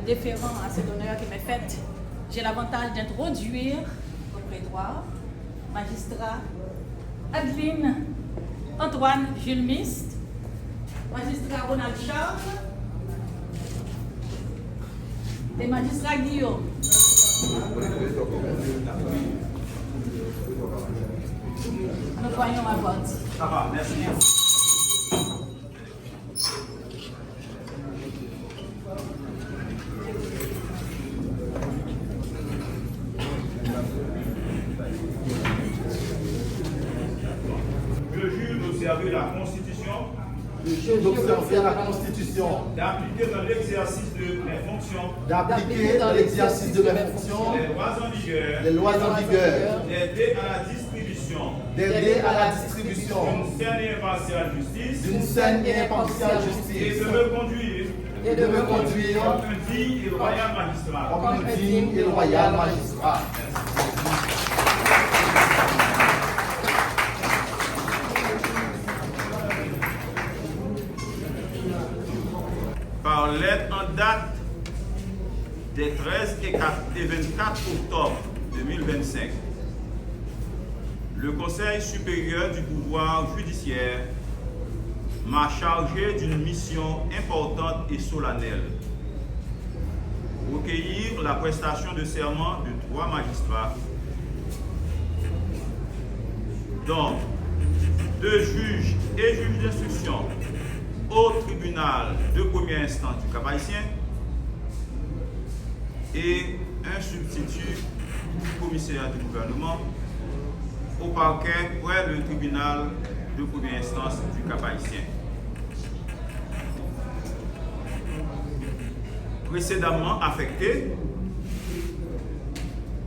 déférant à cet honneur qui m'est fait, j'ai l'avantage d'introduire au prétoire magistrat Adeline Antoine Jules Mist, magistrat Ronald Charles et magistrat Guillaume. Nous voyons ma vote. Ça va, merci. Je jure d'observer la Constitution. Je jure d'observer la Constitution. D'appliquer dans l'exercice de mes fonctions. D'appliquer dans l'exercice de mes fonctions. Les lois en vigueur. Les lois en vigueur. D'aider à la distribution. D'aider à la distribution. D'une saine et impartiale justice. D'une saine et impartiale Et justice. de me conduire. Et de me conduire Comme un digne et loyal magistrat. comme un digne et loyal magistrat. Par lettre en date des 13 et 24 octobre 2025, le Conseil supérieur du pouvoir judiciaire m'a chargé d'une mission importante et solennelle: recueillir la prestation de serment de 3 magistrats, dont 2 juges et juges d'instruction au tribunal de première instance du Cap-Haïtien et un substitut commissaire du gouvernement au parquet près le tribunal de première instance du Cap-Haïtien. Précédemment affecté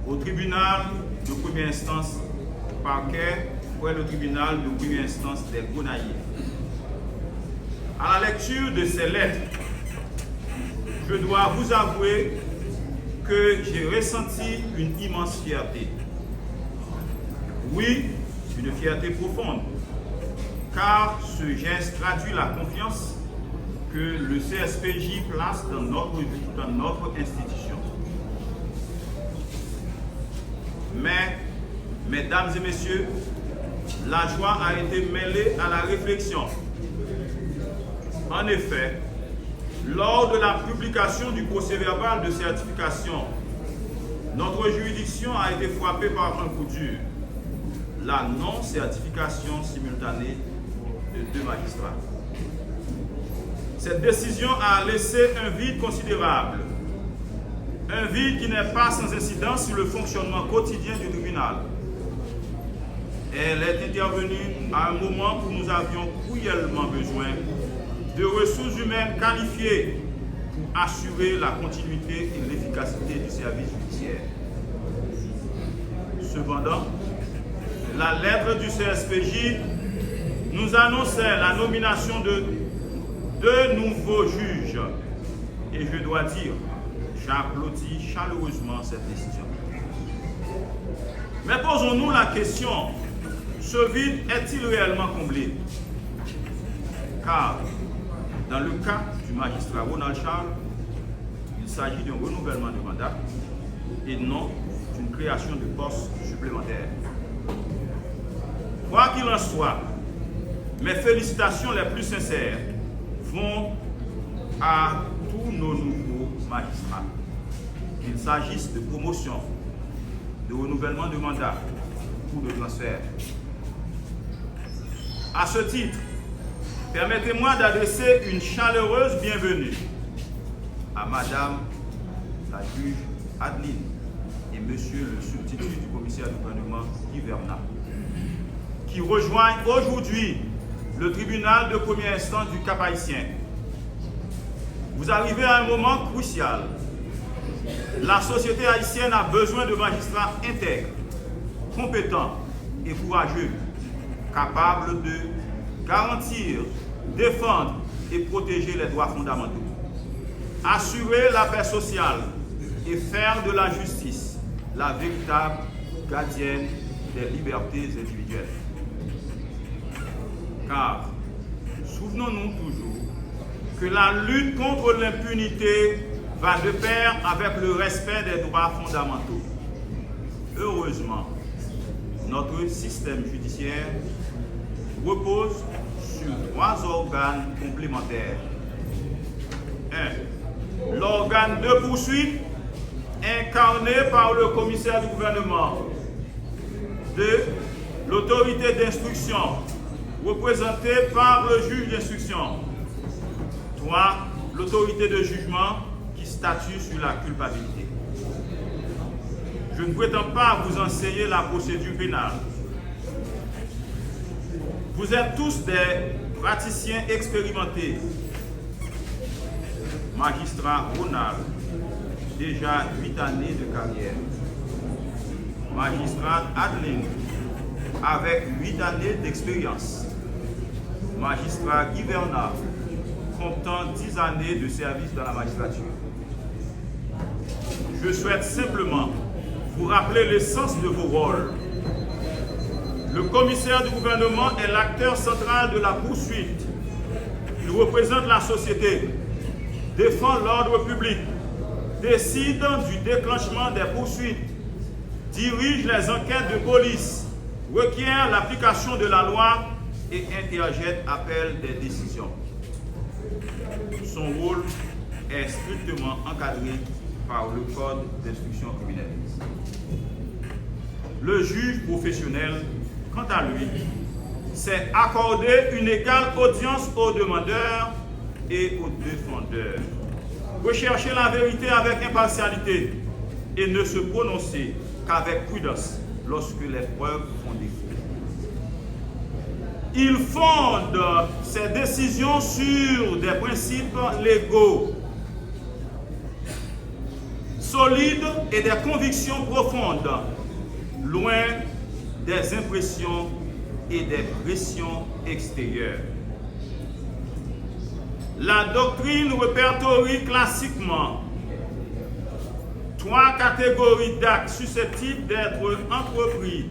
au tribunal de première instance parquet près le tribunal de première instance des Gonaïves. À la lecture de ces lettres, je dois vous avouer que j'ai ressenti une immense fierté. Oui, une fierté profonde, car ce geste traduit la confiance que le CSPJ place dans notre institution. Mais, mesdames et messieurs, la joie a été mêlée à la réflexion. En effet, lors de la publication du procès-verbal de certification, notre juridiction a été frappée par un coup dur: la non-certification simultanée de 2 magistrats. Cette décision a laissé un vide considérable, un vide qui n'est pas sans incidence sur le fonctionnement quotidien du tribunal. Elle est intervenue à un moment où nous avions cruellement besoin de ressources humaines qualifiées pour assurer la continuité et l'efficacité du service judiciaire. Cependant, la lettre du CSPJ nous annonçait la nomination de 2 nouveaux juges. Et je dois dire, j'applaudis chaleureusement cette décision. Mais posons-nous la question, ce vide est-il réellement comblé? Car, dans le cas du magistrat Ronald Charles, il s'agit d'un renouvellement de mandat et non d'une création de postes supplémentaires. Quoi qu'il en soit, mes félicitations les plus sincères vont à tous nos nouveaux magistrats, qu'il s'agisse de promotion, de renouvellement de mandat ou de transfert. À ce titre, permettez-moi d'adresser une chaleureuse bienvenue à Madame la juge Adeline et Monsieur le substitut du commissaire du gouvernement Guy Vernat, qui rejoignent aujourd'hui le tribunal de première instance du Cap-Haïtien. Vous arrivez à un moment crucial. La société haïtienne a besoin de magistrats intègres, compétents et courageux, capables de garantir, défendre et protéger les droits fondamentaux, assurer la paix sociale et faire de la justice la véritable gardienne des libertés individuelles. Car, souvenons-nous toujours que la lutte contre l'impunité va de pair avec le respect des droits fondamentaux. Heureusement, notre système judiciaire repose sur 3 organes complémentaires. 1. L'organe de poursuite incarné par le commissaire du gouvernement. 2. L'autorité d'instruction représentée par le juge d'instruction. 3. L'autorité de jugement qui statue sur la culpabilité. Je ne prétends pas vous enseigner la procédure pénale. Vous êtes tous des praticiens expérimentés. Magistrat Ronald, déjà 8 années de carrière. Magistrat Adeline, avec 8 années d'expérience. Magistrat Guy Bernard, comptant 10 années de service dans la magistrature. Je souhaite simplement vous rappeler l'essence de vos rôles. Le commissaire du gouvernement est l'acteur central de la poursuite. Il représente la société, défend l'ordre public, décide du déclenchement des poursuites, dirige les enquêtes de police, requiert l'application de la loi et interjette appel des décisions. Son rôle est strictement encadré par le Code d'instruction criminelle. Le juge professionnel, quant à lui, s'est accordé une égale audience aux demandeurs et aux défendeurs. Rechercher la vérité avec impartialité et ne se prononcer qu'avec prudence lorsque les preuves font défaut. Il fonde ses décisions sur des principes légaux, solides et des convictions profondes, loin des impressions et des pressions extérieures. La doctrine répertorie classiquement 3 catégories d'actes susceptibles d'être entrepris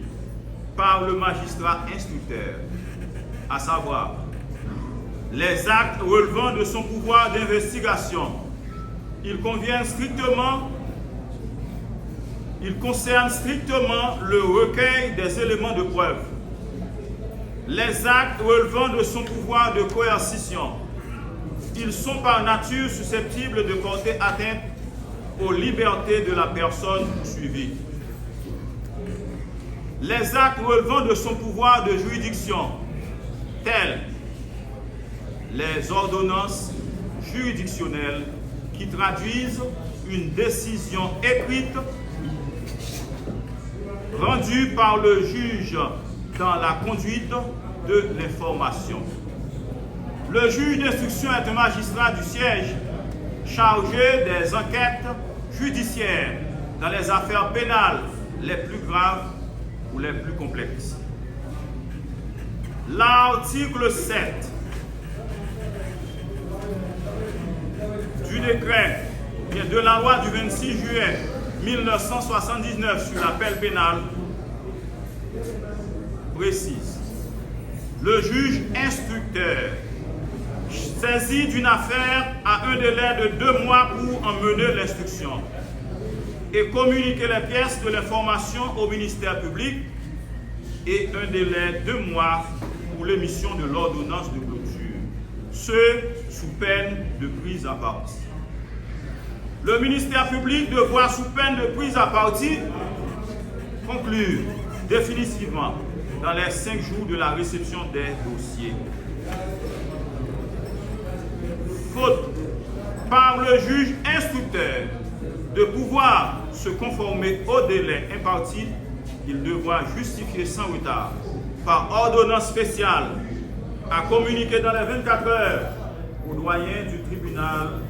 par le magistrat instructeur, à savoir les actes relevant de son pouvoir d'investigation. Ils concernent strictement le recueil des éléments de preuve. Les actes relevant de son pouvoir de coercition. Ils sont par nature susceptibles de porter atteinte aux libertés de la personne poursuivie. Les actes relevant de son pouvoir de juridiction, tels les ordonnances juridictionnelles qui traduisent une décision écrite rendue par le juge dans la conduite de l'information. Le juge d'instruction est un magistrat du siège chargé des enquêtes judiciaires dans les affaires pénales les plus graves ou les plus complexes. L'article 7 du décret de la loi du 26 juillet 1979 sur l'appel pénal précise: le juge instructeur saisi d'une affaire a un délai de 2 mois pour en mener l'instruction et communiquer les pièces de l'information au ministère public, et un délai de 2 mois pour l'émission de l'ordonnance de clôture, ce sous peine de prise à partie. Le ministère public devra, sous peine de prise à partie, conclure définitivement dans les 5 jours de la réception des dossiers. Faute par le juge instructeur de pouvoir se conformer au délai imparti, il devra justifier sans retard, par ordonnance spéciale, à communiquer dans les 24 heures au doyen du tribunal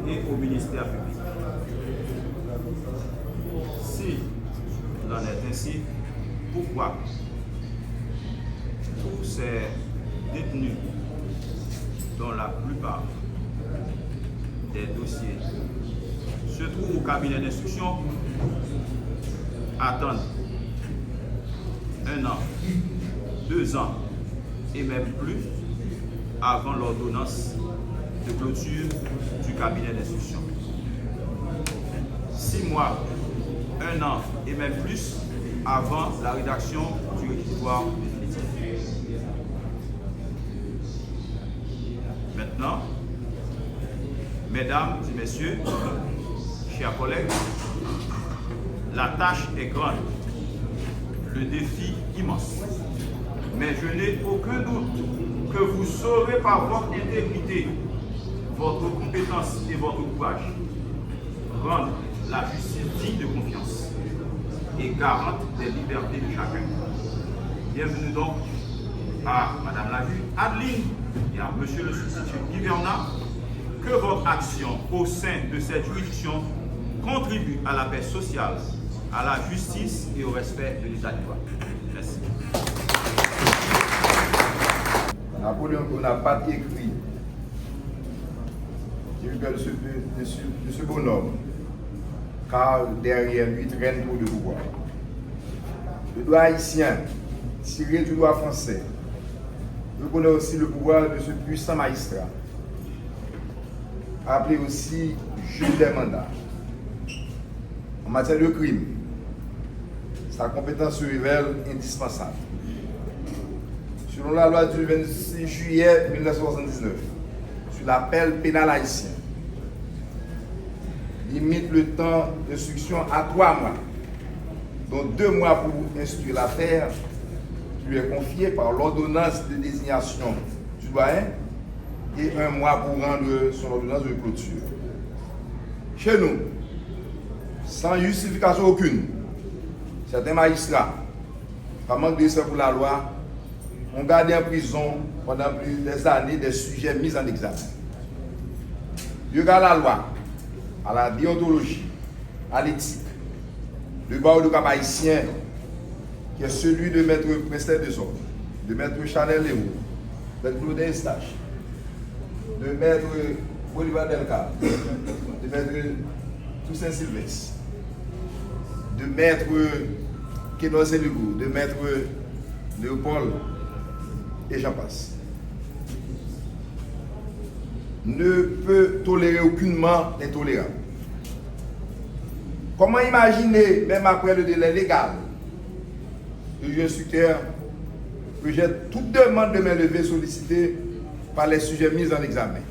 et au ministère public. Si il en est ainsi, pourquoi tous ces détenus, dont la plupart des dossiers se trouvent au cabinet d'instruction, attendent 1 an, 2 ans et même plus avant l'ordonnance de clôture du cabinet d'instruction? 6 mois, 1 an et même plus avant la rédaction du réquisitoire définitif. Maintenant, mesdames et messieurs, chers collègues, la tâche est grande, le défi immense. Mais je n'ai aucun doute que vous saurez par votre intégrité, votre compétence et votre courage rendre la justice digne de confiance et garante des libertés de chacun. Bienvenue donc à Madame la juge Adeline et à Monsieur le substitut Guy Bernard. Que votre action au sein de cette juridiction contribue à la paix sociale, à la justice et au respect de l'état de droit. Merci. Napoléon Bonaparte écrit du cœur de ce bonhomme, car derrière lui traîne trop de pouvoir. Le droit haïtien, tiré du droit français, reconnaît aussi le pouvoir de ce puissant magistrat, appelé aussi juge des mandats. En matière de crime, sa compétence se révèle indispensable. Selon la loi du 26 juillet 1979, sur l'appel pénal haïtien, limite le temps d'instruction à 3 mois, dont 2 mois pour instruire l'affaire qui lui est confiée par l'ordonnance de désignation du doyen et 1 mois pour rendre son ordonnance de clôture. Chez nous, sans justification aucune, certains magistrats, par manque de respect pour la loi, ont gardé en prison pendant plusieurs années des sujets mis en examen. Du regard à la loi, à la déontologie, à l'éthique, le barreau de Cap haïtien, qui est celui de Maître Prestel de Sorte, de Maître Chanel Léo, de Maître Claude Eustache, de Maître Bolivar Delca, de Maître Toussaint Sylvestre, de Maître Kénon Séligou, de Maître Léopold, et j'en passe, ne peut tolérer aucunement l'intolérable. Comment imaginer, même après le délai légal, le juge instructeur rejette toute demande de main levée sollicitée par les sujets mis en examen,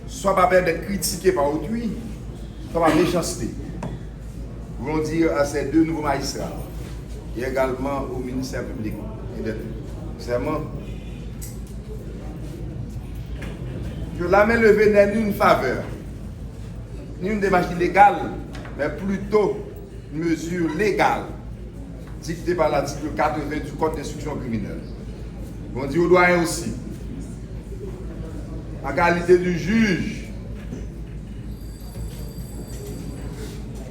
soit par peur d'être critiqué par autrui, soit par méchanceté, voulons dire à ces 2 nouveaux magistrats et également au ministère public et des serment que la main levée n'est ni une faveur, ni une démarche illégale, mais plutôt une mesure légale dictée par l'article 80 du Code d'instruction criminelle. On dit au doyen aussi, en qualité de juge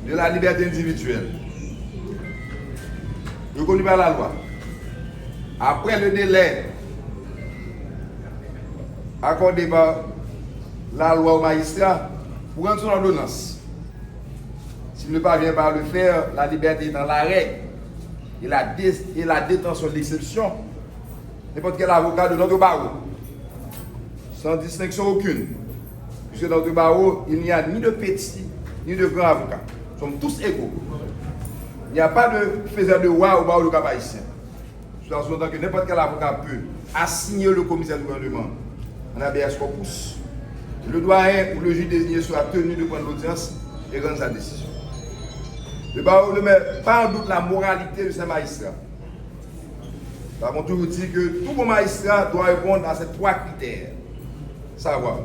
de la liberté individuelle, reconnu par la loi, après le délai accordé par la loi au magistrat pour rendre son ordonnance, s'il ne parvient pas à le faire, la liberté est dans l'arrêt et la détention de l'exception, n'importe quel avocat de notre barreau, sans distinction aucune, puisque dans notre barreau, il n'y a ni de petits ni de grands avocats. Nous sommes tous égaux. Il n'y a pas de faiseur de roi au barreau de Cap haïtien. En ce temps que n'importe quel avocat peut assigner le commissaire du gouvernement en habeas corpus, le doyen ou le juge désigné sera tenu de prendre l'audience et rendre sa décision. Le barreau ne met pas en doute la moralité de ces magistrats. Nous avons toujours dit que tout bon magistrat doit répondre à ces 3 critères. Savoir,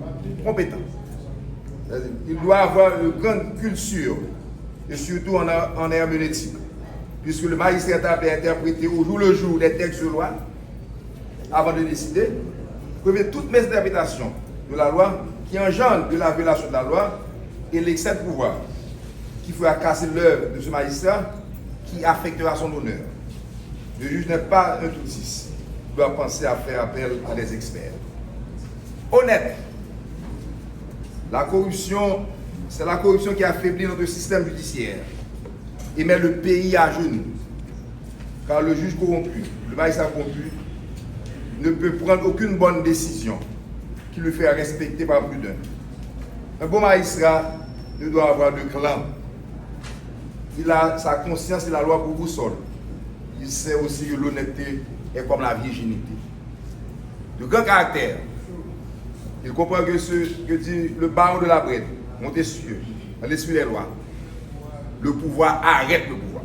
compétent. Il doit avoir une grande culture et surtout en herméneutique, puisque le magistrat est appelé à interpréter au jour le jour des textes de loi avant de décider, prévient toute mésinterprétation de la loi qui engendre de la violation de la loi et l'excès de pouvoir qui fera casser l'œuvre de ce magistrat qui affectera son honneur. Le juge n'est pas un toutiste, il doit penser à faire appel à des experts. Honnête, la corruption, c'est la corruption qui affaiblit notre système judiciaire et met le pays à genoux. Car le juge corrompu, le magistrat corrompu, ne peut prendre aucune bonne décision qui le fait respecter par plus d'un. Un bon magistrat ne doit avoir de clan. Il a sa conscience et la loi pour boussole. Il sait aussi que l'honnêteté est comme la virginité. De grand caractère, il comprend que ce que dit le baron de la Brède, Montesquieu, dans l'esprit des lois, le pouvoir arrête le pouvoir.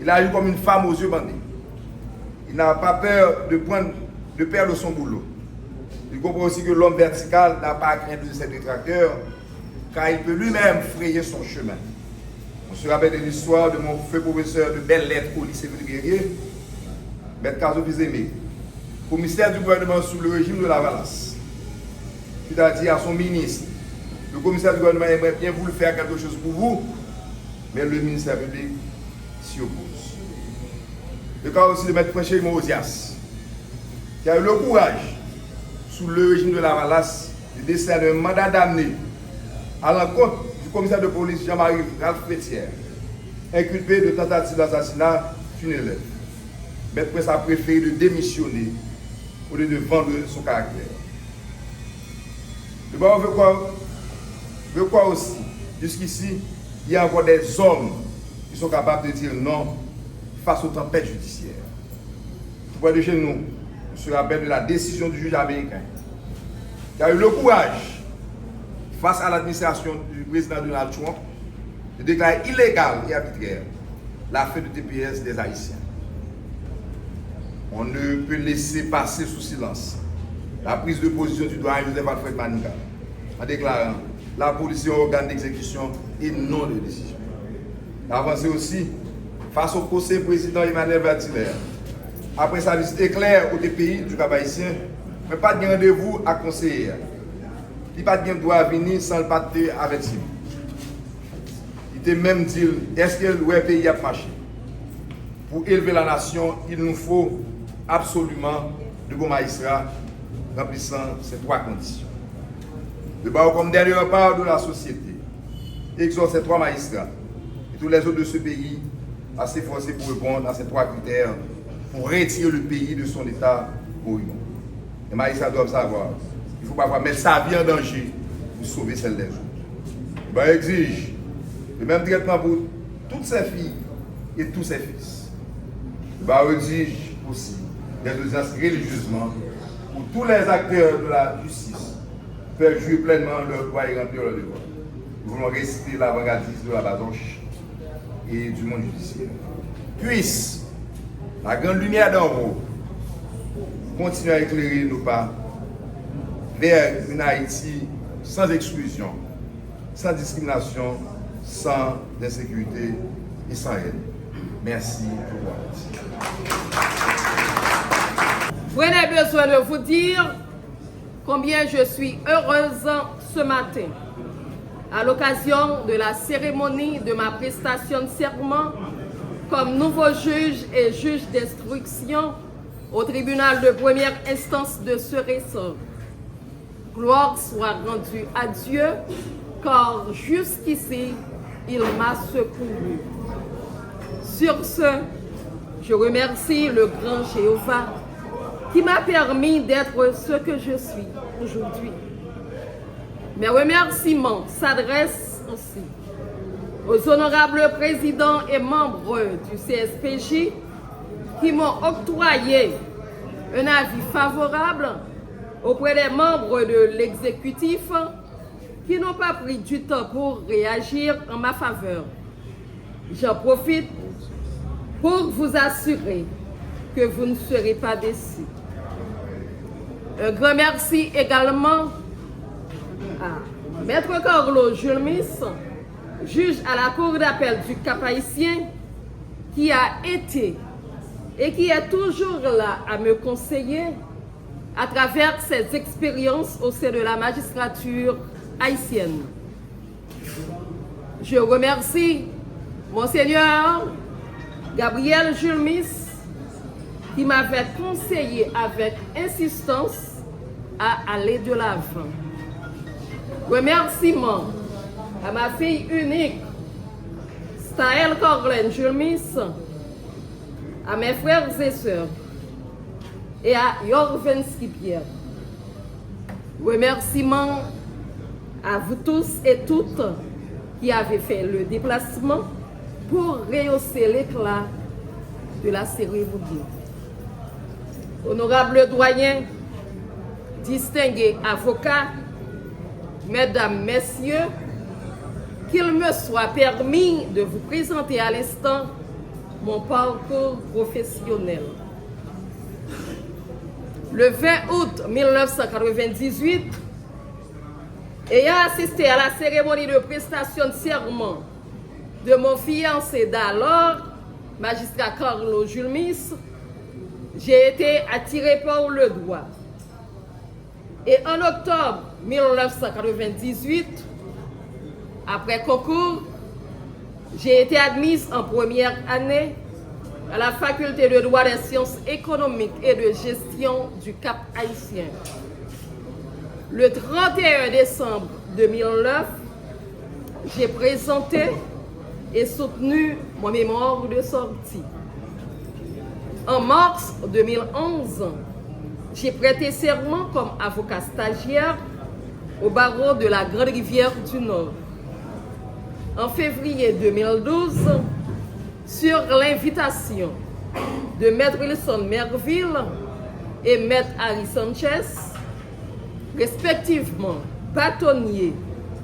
Il agit comme une femme aux yeux bandés. Il n'a pas peur de perdre son boulot. Il comprend aussi que l'homme vertical n'a pas à craindre de ses détracteurs, car il peut lui-même frayer son chemin. On se rappelle de l'histoire de mon feu professeur de belles lettres au lycée Ville-Guerrier, Maître Caso Fils-Aimé, commissaire du gouvernement sous le régime de la Valasse. Il a dit à son ministre, le commissaire du gouvernement aimerait bien vous faire quelque chose pour vous, mais le ministère public s'y oppose. Le cas aussi de Maître Prince Osias, qui a eu le courage, sous le régime de la Valasse, de décerner un mandat d'amener à l'encontre du commissaire de police Jean-Marie Ralph Pétière, inculpé de tentative d'assassinat d'une élève. Maître Prince a préféré de démissionner au lieu de vendre son caractère. Le baron veut quoi aussi? Jusqu'ici, il y a encore des hommes qui sont capables de dire non face aux tempêtes judiciaires. Tout près de chez nous, on se rappelle de la décision du juge américain qui a eu le courage, face à l'administration du président Donald Trump, de déclarer illégal et arbitraire la fin de TPS des Haïtiens. On ne peut laisser passer sous silence la prise de position du doyen Joseph Alfred Maninga en déclarant la police est un organe d'exécution et non de décision. L'avancée aussi face au procès président Emmanuel Vertiler, après sa visite éclair au pays du Cap haïtien, mais pas de rendez-vous à conseiller. Il pas de droit à venir sans le pacter avec lui. Il était même dit, est-ce que le pays a marché? Pour élever la nation, il nous faut absolument de bons magistrats remplissant ces trois conditions. Le barreau comme dernier rempart de la société exhorte ces trois magistrats et tous les autres de ce pays à s'efforcer pour répondre à ces trois critères pour retirer le pays de son état moribond. Les magistrats doivent savoir qu'il ne faut pas mettre sa vie en danger pour sauver celle des autres. Le barreau exige le même traitement pour toutes ses filles et tous ses fils. Le barreau exige aussi des audiences religieusement pour tous les acteurs de la justice faire jouer pleinement leur droit et remplir leur devoir. Nous voulons réciter l'avant-gardiste de la Bazoche et du monde judiciaire. Puisse la grande lumière d'en haut continuer à éclairer nos pas vers une Haïti sans exclusion, sans discrimination, sans insécurité et sans haine. Merci pour Prenez besoin de vous dire combien je suis heureuse ce matin à l'occasion de la cérémonie de ma prestation de serment comme nouveau juge et juge d'instruction au tribunal de première instance de ce ressort. Gloire soit rendue à Dieu, car jusqu'ici, il m'a secouru. Sur ce, je remercie le grand Jéhovah qui m'a permis d'être ce que je suis aujourd'hui. Mes remerciements s'adressent aussi aux honorables présidents et membres du CSPJ qui m'ont octroyé un avis favorable auprès des membres de l'exécutif qui n'ont pas pris du temps pour réagir en ma faveur. J'en profite pour vous assurer que vous ne serez pas déçus. Un grand merci également à Maître Carlo Julmis, juge à la Cour d'appel du Cap haïtien, qui a été et qui est toujours là à me conseiller à travers ses expériences au sein de la magistrature haïtienne. Je remercie Monseigneur Gabriel Julmis qui m'avait conseillé avec insistance à aller de l'avant. Remerciements à ma fille unique, Staël Corlen Julmis, à mes frères et sœurs et à Yorvensky Pierre. Remerciements à vous tous et toutes qui avez fait le déplacement pour rehausser l'éclat de la cérémonie. Honorables doyens, distingués avocats, mesdames, messieurs, qu'il me soit permis de vous présenter à l'instant mon parcours professionnel. Le 20 août 1998, ayant assisté à la cérémonie de prestation de serment de mon fiancé d'alors, magistrat Carlo Julmis, j'ai été attiré par le doigt. Et en octobre 1998, après concours, j'ai été admise en première année à la faculté de droit des sciences économiques et de gestion du Cap Haïtien. Le 31 décembre 2009, j'ai présenté et soutenu mon mémoire de sortie. En mars 2011, j'ai prêté serment comme avocat stagiaire au barreau de la Grande Rivière du Nord. En février 2012, sur l'invitation de Maître Wilson Merville et Maître Harry Sanchez, respectivement bâtonnier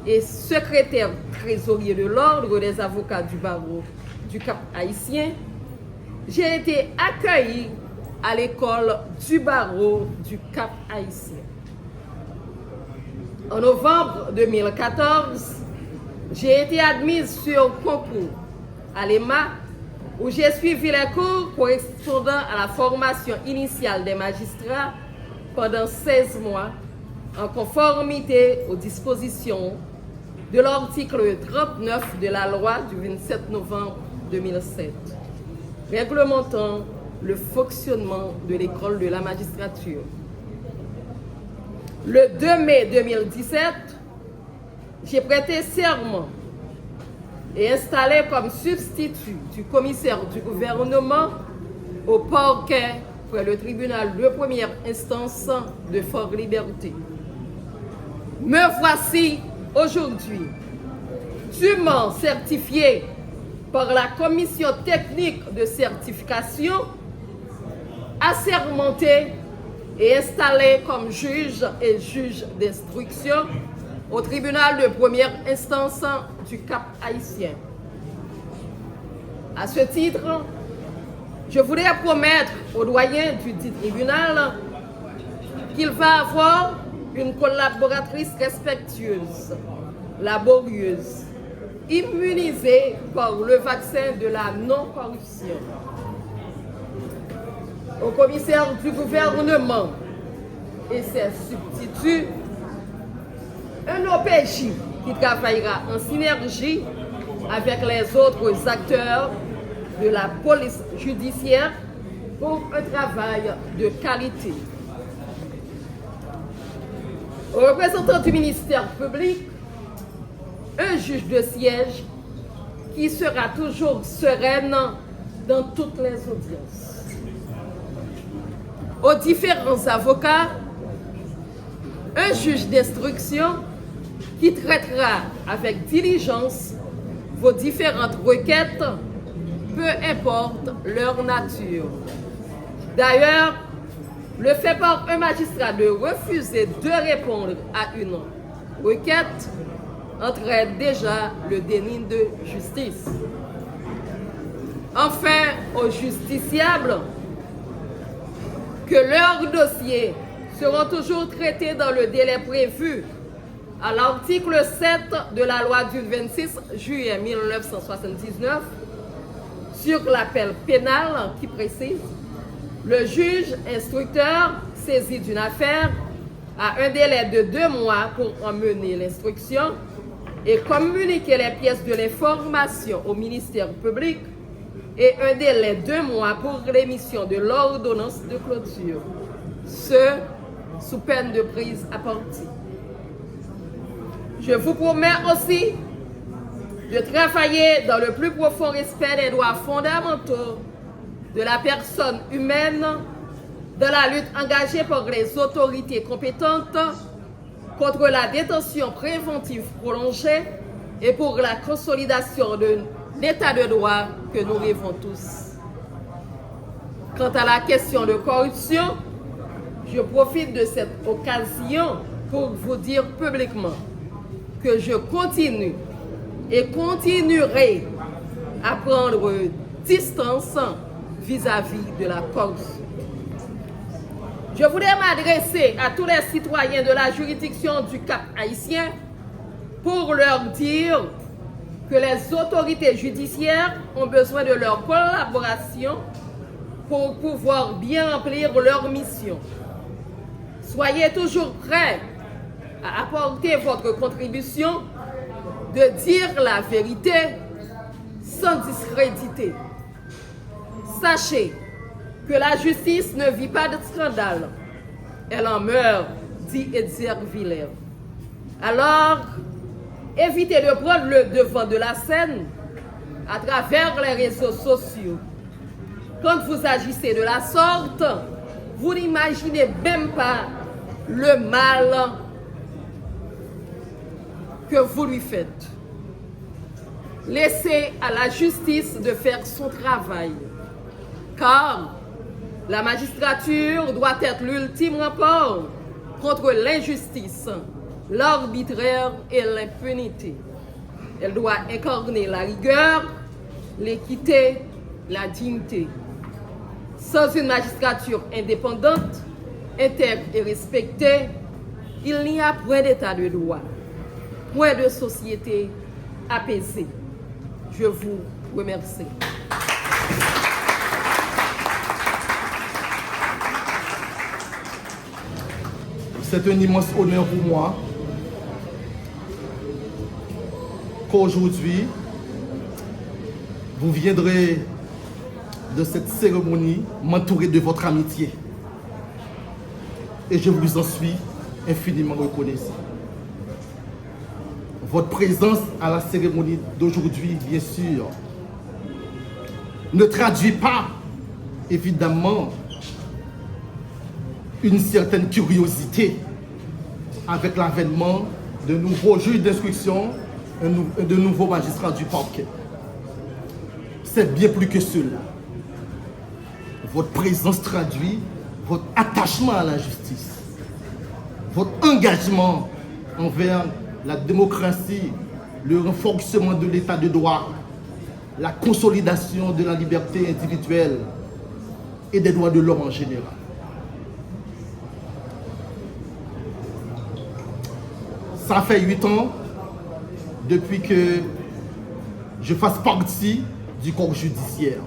et secrétaire trésorier de l'Ordre des avocats du barreau du Cap Haïtien, j'ai été accueilli à l'école du barreau du Cap Haïtien. En novembre 2014, j'ai été admise sur concours à l'EMA où j'ai suivi les cours correspondant à la formation initiale des magistrats pendant 16 mois en conformité aux dispositions de l'article 39 de la loi du 27 novembre 2007, réglementant le fonctionnement de l'école de la magistrature. Le 2 mai 2017, j'ai prêté serment et installé comme substitut du commissaire du gouvernement au parquet près le tribunal de première instance de Fort-Liberté. Me voici aujourd'hui dûment certifié par la commission technique de certification, assermenté et installé comme juge et juge d'instruction au tribunal de première instance du Cap Haïtien. À ce titre, je voudrais promettre au doyen du dit tribunal qu'il va avoir une collaboratrice respectueuse, laborieuse, immunisée par le vaccin de la non-corruption. Au commissaire du gouvernement et ses substituts, un OPJ qui travaillera en synergie avec les autres acteurs de la police judiciaire pour un travail de qualité. Aux représentants du ministère public, un juge de siège qui sera toujours sereine dans toutes les audiences. Aux différents avocats, un juge d'instruction qui traitera avec diligence vos différentes requêtes, peu importe leur nature. D'ailleurs, le fait par un magistrat de refuser de répondre à une requête entraîne déjà le déni de justice. Enfin, aux justiciables, que leurs dossiers seront toujours traités dans le délai prévu à l'article 7 de la loi du 26 juillet 1979 sur l'appel pénal qui précise: le juge instructeur saisi d'une affaire a un délai de 2 mois pour en mener l'instruction et communiquer les pièces de l'information au ministère public et un délai de 2 mois pour l'émission de l'ordonnance de clôture, ce sous peine de prise à partie. Je vous promets aussi de travailler dans le plus profond respect des droits fondamentaux de la personne humaine, de la lutte engagée par les autorités compétentes contre la détention préventive prolongée et pour la consolidation de l'état de droit que nous rêvons tous. Quant à la question de corruption, je profite de cette occasion pour vous dire publiquement que je continue et continuerai à prendre distance vis-à-vis de la corruption. Je voudrais m'adresser à tous les citoyens de la juridiction du Cap haïtien pour leur dire que les autorités judiciaires ont besoin de leur collaboration pour pouvoir bien remplir leur mission. Soyez toujours prêts à apporter votre contribution, de dire la vérité sans discréditer. Sachez que la justice ne vit pas de scandale, elle en meurt, dit Edzer Villers. Alors, évitez de prendre le devant de la scène à travers les réseaux sociaux. Quand vous agissez de la sorte, vous n'imaginez même pas le mal que vous lui faites. Laissez à la justice de faire son travail, car la magistrature doit être l'ultime rempart contre l'injustice, l'arbitraire et l'impunité. Elle doit incarner la rigueur, l'équité, la dignité. Sans une magistrature indépendante, intègre et respectée, il n'y a point d'état de droit, point de société apaisée. Je vous remercie. C'est un immense honneur pour moi qu'aujourd'hui, vous viendrez de cette cérémonie m'entourer de votre amitié. Et je vous en suis infiniment reconnaissant. Votre présence à la cérémonie d'aujourd'hui, bien sûr, ne traduit pas, évidemment, une certaine curiosité avec l'avènement de nouveaux juges d'instruction, de nouveaux magistrats du parquet. C'est bien plus que cela. Votre présence traduit votre attachement à la justice, votre engagement envers la démocratie, le renforcement de l'état de droit, la consolidation de la liberté individuelle et des droits de l'homme en général. Ça fait 8 ans depuis que je fasse partie du corps judiciaire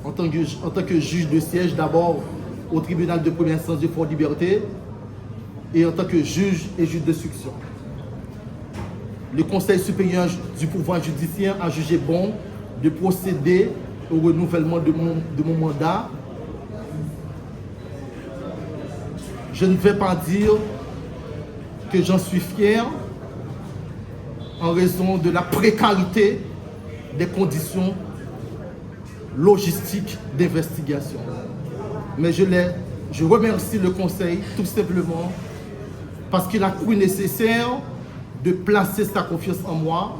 en tant que juge de siège, d'abord au tribunal de première instance de Fort-Liberté et en tant que juge et juge d'instruction. Le Conseil supérieur du pouvoir judiciaire a jugé bon de procéder au renouvellement de mon mandat. Je ne vais pas dire que j'en suis fier en raison de la précarité des conditions logistiques d'investigation. Mais je remercie le Conseil tout simplement parce qu'il a cru nécessaire de placer sa confiance en moi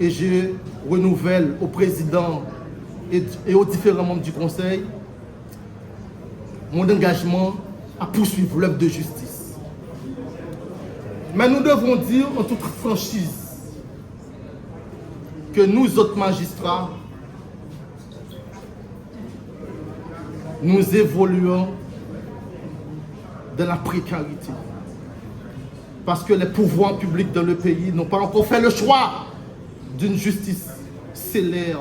et je renouvelle au président et aux différents membres du Conseil mon engagement à poursuivre l'œuvre de justice. Mais nous devons dire en toute franchise que nous autres magistrats, nous évoluons dans la précarité. Parce que les pouvoirs publics dans le pays n'ont pas encore fait le choix d'une justice célère,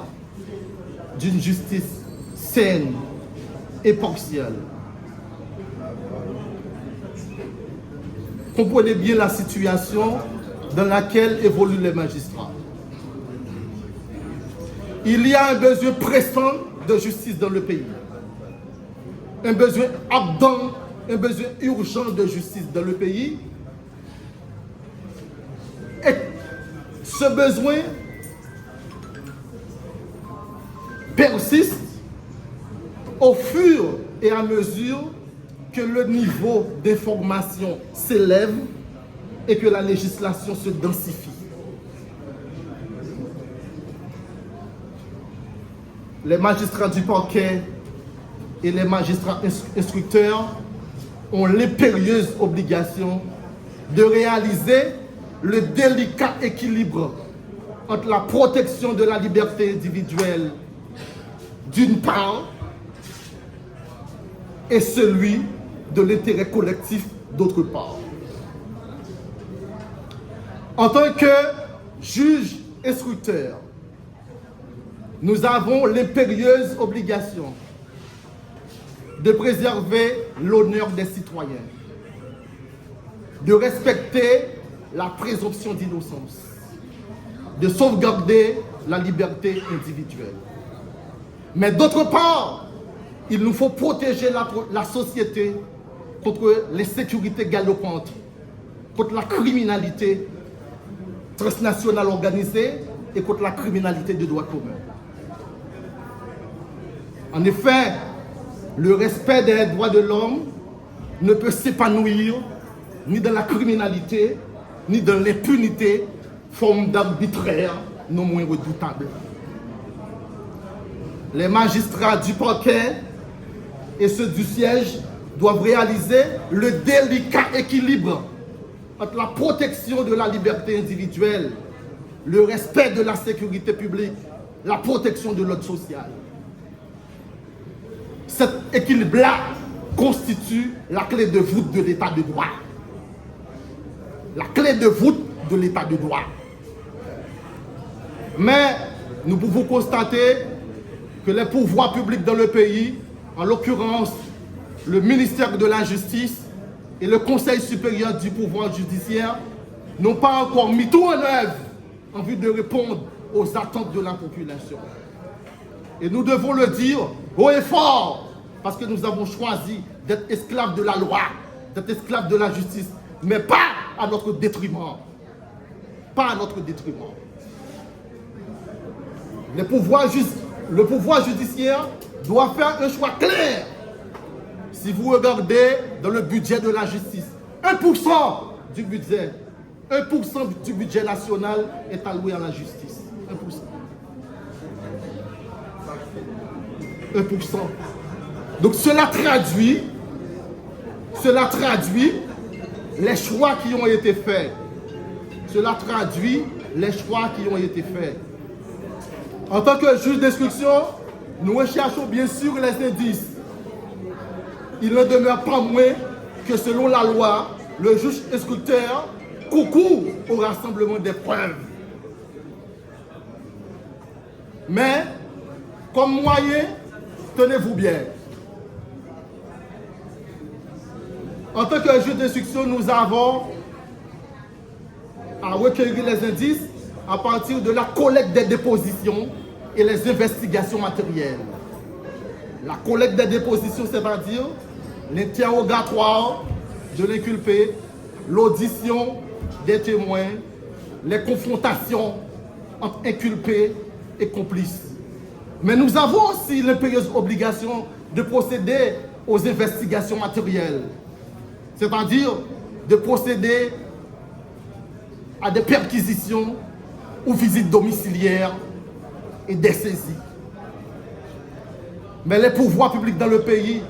d'une justice saine et partielle. Comprenez bien la situation dans laquelle évoluent les magistrats. Il y a un besoin pressant de justice dans le pays. Un besoin ardent, un besoin urgent de justice dans le pays. Et ce besoin persiste au fur et à mesure que le niveau d'information s'élève et que la législation se densifie. Les magistrats du parquet et les magistrats instructeurs ont l'impérieuse obligation de réaliser le délicat équilibre entre la protection de la liberté individuelle d'une part et celui de l'intérêt collectif d'autre part. En tant que juge instructeur, nous avons l'impérieuse obligation de préserver l'honneur des citoyens, de respecter la présomption d'innocence, de sauvegarder la liberté individuelle. Mais d'autre part, il nous faut protéger la société contre les sécurités galopantes, contre la criminalité transnationale organisée et contre la criminalité de droit commun. En effet, le respect des droits de l'homme ne peut s'épanouir ni dans la criminalité, ni dans l'impunité, forme d'arbitraire non moins redoutable. Les magistrats du parquet et ceux du siège doivent réaliser le délicat équilibre entre la protection de la liberté individuelle, le respect de la sécurité publique, la protection de l'ordre social. Cet équilibre-là constitue la clé de voûte de l'état de droit. La clé de voûte de l'état de droit. Mais nous pouvons constater que les pouvoirs publics dans le pays, en l'occurrence le ministère de la Justice et le Conseil supérieur du pouvoir judiciaire, n'ont pas encore mis tout en œuvre en vue de répondre aux attentes de la population. Et nous devons le dire haut et fort, parce que nous avons choisi d'être esclaves de la loi, d'être esclaves de la justice, mais pas à notre détriment. Pas à notre détriment. Le pouvoir judiciaire doit faire un choix clair. Si vous regardez dans le budget de la justice, 1% du budget, 1% du budget national est alloué à la justice. 1%. 1%. Donc cela traduit les choix qui ont été faits. Cela traduit les choix qui ont été faits. En tant que juge d'instruction, nous recherchons bien sûr les indices. Il ne demeure pas moins que selon la loi, le juge instructeur concourt au rassemblement des preuves. Mais, comme moyen, tenez-vous bien. En tant que juge d'instruction, nous avons à recueillir les indices à partir de la collecte des dépositions et les investigations matérielles. La collecte des dépositions, c'est-à-dire l'interrogatoire de l'inculpé, l'audition des témoins, les confrontations entre inculpés et complices. Mais nous avons aussi l'impérieuse obligation de procéder aux investigations matérielles, c'est-à-dire de procéder à des perquisitions ou visites domiciliaires et des saisies. Mais les pouvoirs publics dans le pays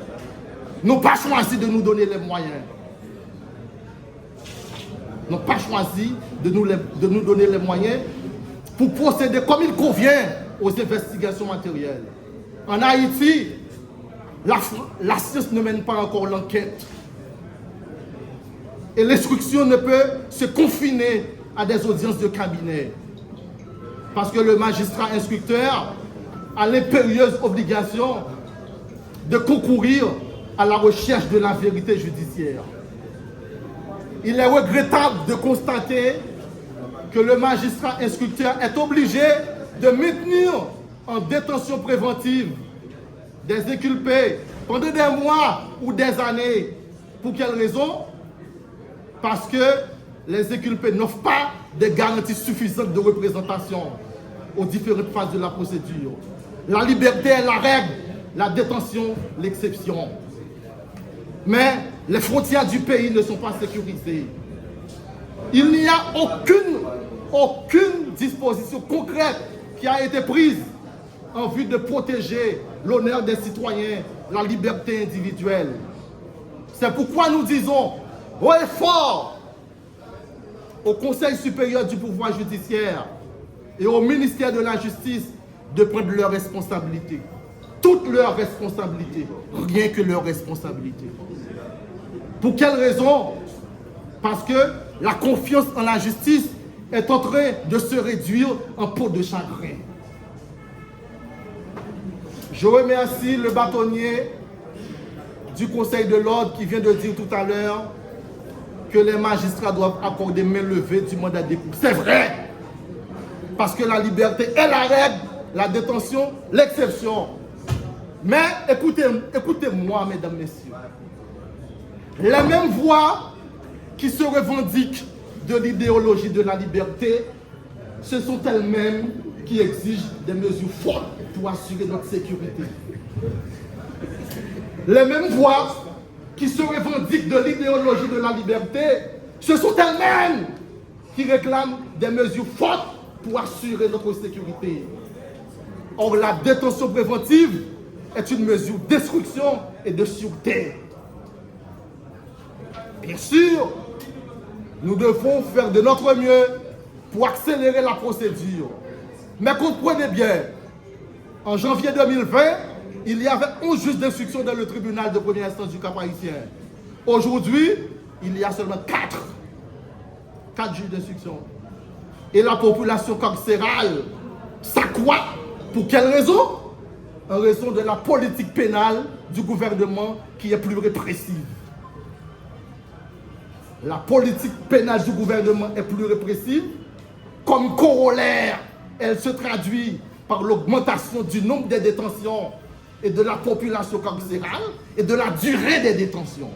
n'ont pas choisi de nous donner les moyens. N'ont pas choisi de nous donner les moyens pour procéder comme il convient aux investigations matérielles. En Haïti, la science ne mène pas encore l'enquête. Et l'instruction ne peut se confiner à des audiences de cabinet. Parce que le magistrat instructeur a l'impérieuse obligation de concourir à la recherche de la vérité judiciaire. Il est regrettable de constater que le magistrat instructeur est obligé de maintenir en détention préventive des inculpés pendant des mois ou des années. Pour quelle raison? Parce que les inculpés n'offrent pas des garanties suffisantes de représentation aux différentes phases de la procédure. La liberté est la règle, la détention l'exception. Mais les frontières du pays ne sont pas sécurisées. il n'y a aucune disposition concrète qui a été prise en vue de protéger l'honneur des citoyens, la liberté individuelle. C'est pourquoi nous disons haut et fort au Conseil supérieur du pouvoir judiciaire et au ministère de la Justice de prendre leurs responsabilités. Toutes leurs responsabilités, rien que leurs responsabilités. Pour quelle raison? Parce que la confiance en la justice est en train de se réduire en peau de chagrin. Je remercie le bâtonnier du Conseil de l'ordre qui vient de dire tout à l'heure que les magistrats doivent accorder main levée du mandat d'écoute. C'est vrai! Parce que la liberté est la règle, la détention, l'exception. Mais écoutez-moi, mesdames, messieurs. Les mêmes voix qui se revendiquent de l'idéologie de la liberté, ce sont elles-mêmes qui exigent des mesures fortes pour assurer notre sécurité. Les mêmes voix qui se revendiquent de l'idéologie de la liberté, ce sont elles-mêmes qui réclament des mesures fortes pour assurer notre sécurité. Or, la détention préventive est une mesure de destruction et de sûreté. Bien sûr, nous devons faire de notre mieux pour accélérer la procédure. Mais comprenez bien, en janvier 2020, il y avait 11 juges d'instruction dans le tribunal de première instance du Cap-Haïtien. Aujourd'hui, il y a seulement 4 juges d'instruction. Et la population carcérale s'accroît. Pour quelle raison? En raison de la politique pénale du gouvernement qui est plus répressive. La politique pénale du gouvernement est plus répressive. Comme corollaire, elle se traduit par l'augmentation du nombre de détentions et de la population carcérale et de la durée des détentions.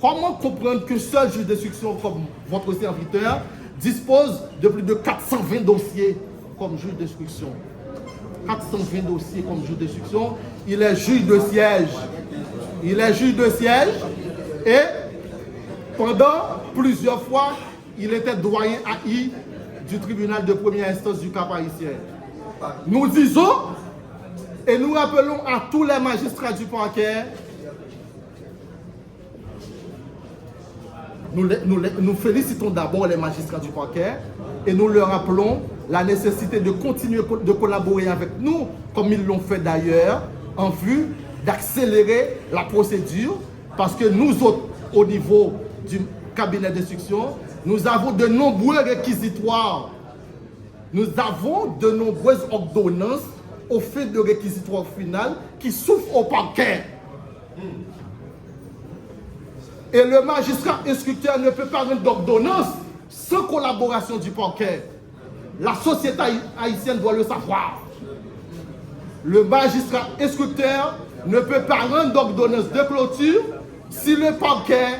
Comment comprendre que seul juge d'instruction comme votre serviteur dispose de plus de 420 dossiers comme juge d'instruction? 420 dossiers comme juge d'instruction. Il est juge de siège. Il est juge de siège et pendant plusieurs fois, il était doyen AI du tribunal de première instance du Cap-Haïtien. Nous disons et nous rappelons à tous les magistrats du parquet, nous félicitons d'abord les magistrats du parquet et nous leur rappelons la nécessité de continuer de collaborer avec nous, comme ils l'ont fait d'ailleurs, en vue d'accélérer la procédure, parce que nous autres, au niveau du cabinet d'instruction, nous avons de nombreux réquisitoires. Nous avons de nombreuses ordonnances au fait de réquisitoire final qui souffrent au parquet. Et le magistrat instructeur ne peut pas rendre d'ordonnance sans collaboration du parquet. La société haïtienne doit le savoir. Le magistrat instructeur ne peut pas rendre d'ordonnance de clôture si le parquet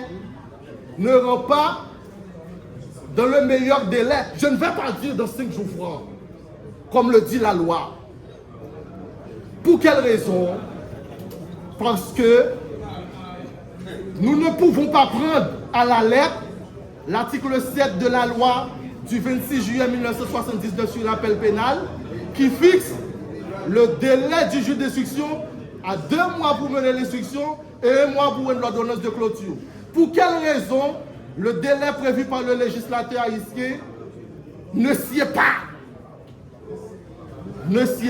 ne rend pas dans le meilleur délai. Je ne vais pas dire dans 5 jours francs, comme le dit la loi. Pour quelle raison? Parce que nous ne pouvons pas prendre à la lettre l'article 7 de la loi du 26 juillet 1979 sur l'appel pénal qui fixe le délai du juge d'instruction à 2 mois pour mener l'instruction et 1 mois pour une ordonnance de clôture. Pour quelle raison le délai prévu par le législateur haïtien ne sied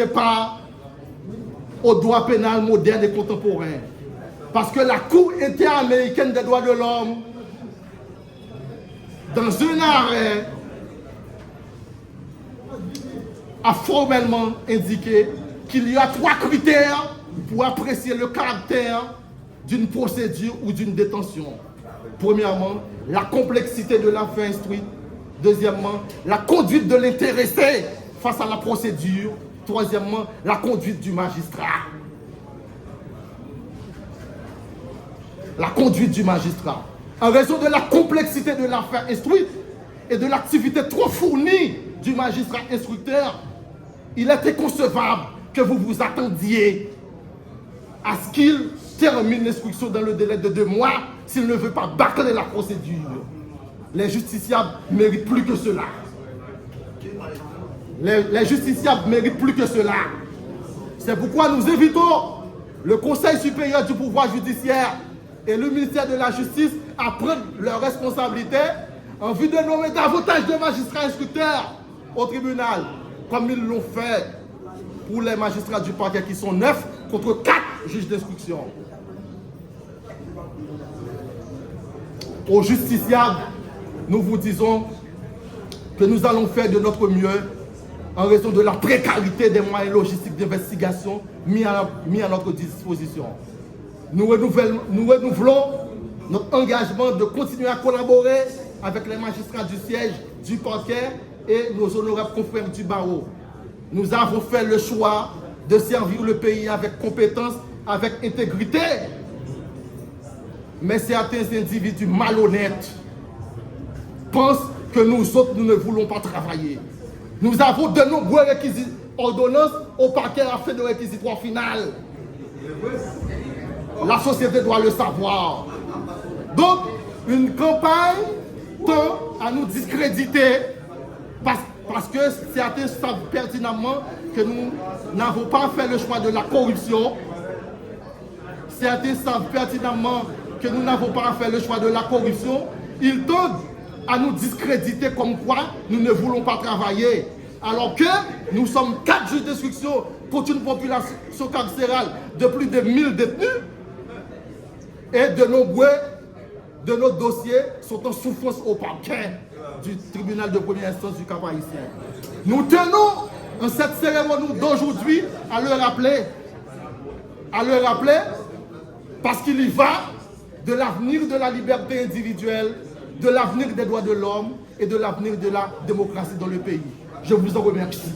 pas au droit pénal moderne et contemporain? Parce que la Cour interaméricaine des droits de l'homme, dans un arrêt, a formellement indiqué qu'il y a 3 critères pour apprécier le caractère d'une procédure ou d'une détention. Premièrement, la complexité de l'affaire instruite. Deuxièmement, la conduite de l'intéressé face à la procédure. Troisièmement, la conduite du magistrat. La conduite du magistrat. En raison de la complexité de l'affaire instruite et de l'activité trop fournie du magistrat instructeur, il est inconcevable que vous vous attendiez à ce qu'il termine l'instruction dans le délai de 2 mois s'il ne veut pas bâcler la procédure. Les justiciables méritent plus que cela. Les justiciables méritent plus que cela. C'est pourquoi nous invitons le Conseil supérieur du pouvoir judiciaire et le ministère de la Justice à prendre leurs responsabilités en vue de nommer davantage de magistrats instructeurs au tribunal, comme ils l'ont fait pour les magistrats du parquet qui sont 9 contre 4 juges d'instruction. Aux justiciables, nous vous disons que nous allons faire de notre mieux en raison de la précarité des moyens logistiques d'investigation mis à notre disposition. Nous renouvelons notre engagement de continuer à collaborer avec les magistrats du siège, du parquet et nos honorables confrères du barreau. Nous avons fait le choix de servir le pays avec compétence, avec intégrité. Mais certains individus malhonnêtes pensent que nous autres, nous ne voulons pas travailler. Nous avons de nombreux ordonnances au parquet à fait de réquisitoire final. La société doit le savoir. Donc, une campagne tend à nous discréditer parce que certains savent pertinemment que nous n'avons pas fait le choix de la corruption. Certains savent pertinemment que nous n'avons pas fait le choix de la corruption. Ils tendent à nous discréditer comme quoi nous ne voulons pas travailler. Alors que nous sommes 4 juges d'instruction contre une population carcérale de plus de 1000 détenus et de nombreux de nos dossiers sont en souffrance au parquet du tribunal de première instance du Cap-Haïtien. Nous tenons en cette cérémonie d'aujourd'hui à le rappeler parce qu'il y va de l'avenir de la liberté individuelle, de l'avenir des droits de l'homme et de l'avenir de la démocratie dans le pays. Je vous en remercie.